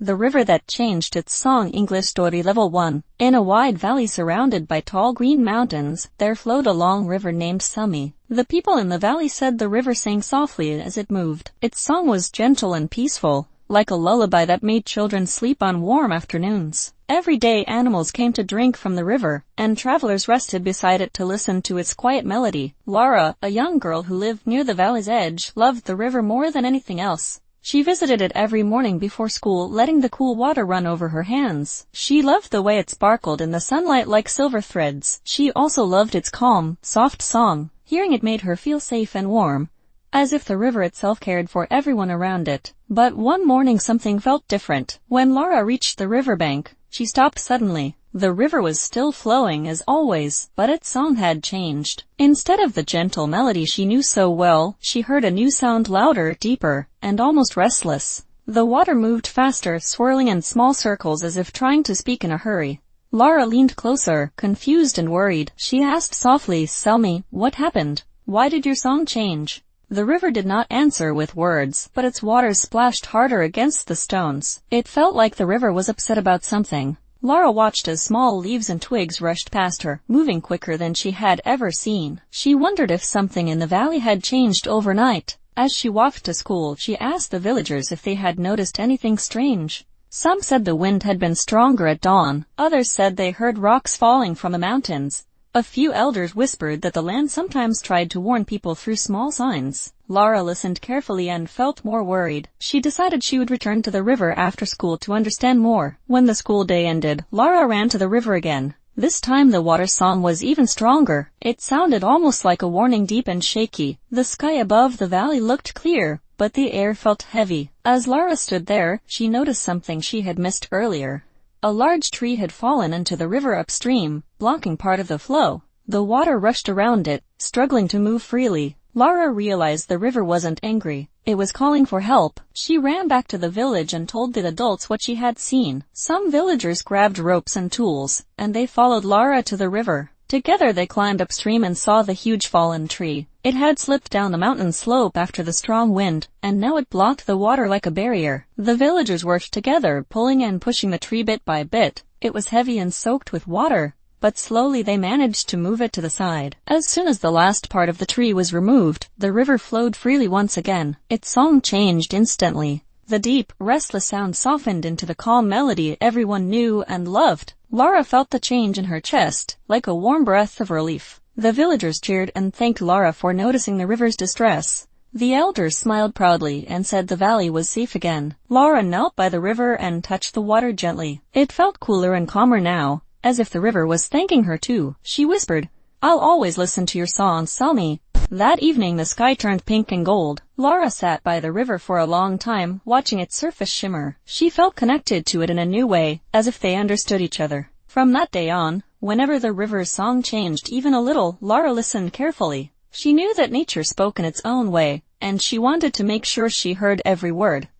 The river that changed its song. English story level 1. In a wide valley surrounded by tall green mountains, there flowed a long river named Sumi. The people in the valley said the river sang softly as it moved. Its song was gentle and peaceful, like a lullaby that made children sleep on warm afternoons. Every day animals came to drink from the river, and travelers rested beside it to listen to its quiet melody. Laura, a young girl who lived near the valley's edge, loved the river more than anything else. She visited it every morning before school, letting the cool water run over her hands. She loved the way it sparkled in the sunlight like silver threads. She also loved its calm, soft song. Hearing it made her feel safe and warm, as if the river itself cared for everyone around it. But one morning something felt different. When Laura reached the riverbank, she stopped suddenly. The river was still flowing as always, but its song had changed. Instead of the gentle melody she knew so well, she heard a new sound, louder, deeper, and almost restless. The water moved faster, swirling in small circles as if trying to speak in a hurry. Laura leaned closer, confused and worried. She asked softly, "Tell me, what happened? Why did your song change?" The river did not answer with words, but its waters splashed harder against the stones. It felt like the river was upset about something. Laura watched as small leaves and twigs rushed past her, moving quicker than she had ever seen. She wondered if something in the valley had changed overnight. As she walked to school, she asked the villagers if they had noticed anything strange. Some said the wind had been stronger at dawn. Others said they heard rocks falling from the mountains. A few elders whispered that the land sometimes tried to warn people through small signs. Laura listened carefully and felt more worried. She decided she would return to the river after school to understand more. When the school day ended, Laura ran to the river again. This time the water song was even stronger. It sounded almost like a warning, deep and shaky. The sky above the valley looked clear, but the air felt heavy. As Laura stood there, she noticed something she had missed earlier. A large tree had fallen into the river upstream, blocking part of the flow. The water rushed around it, struggling to move freely. Laura realized the river wasn't angry. It was calling for help. She ran back to the village and told the adults what she had seen. Some villagers grabbed ropes and tools, and they followed Laura to the river. Together they climbed upstream and saw the huge fallen tree. It had slipped down the mountain slope after the strong wind, and now it blocked the water like a barrier. The villagers worked together, pulling and pushing the tree bit by bit. It was heavy and soaked with water, but slowly they managed to move it to the side. As soon as the last part of the tree was removed, the river flowed freely once again. Its song changed instantly. The deep, restless sound softened into the calm melody everyone knew and loved. Laura felt the change in her chest, like a warm breath of relief. The villagers cheered and thanked Laura for noticing the river's distress. The elders smiled proudly and said the valley was safe again. Laura knelt by the river and touched the water gently. It felt cooler and calmer now, as if the river was thanking her too. She whispered, "I'll always listen to your songs, Sumi." That evening the sky turned pink and gold. Laura sat by the river for a long time, watching its surface shimmer. She felt connected to it in a new way, as if they understood each other. From that day on, whenever the river's song changed even a little, Laura listened carefully. She knew that nature spoke in its own way, and she wanted to make sure she heard every word.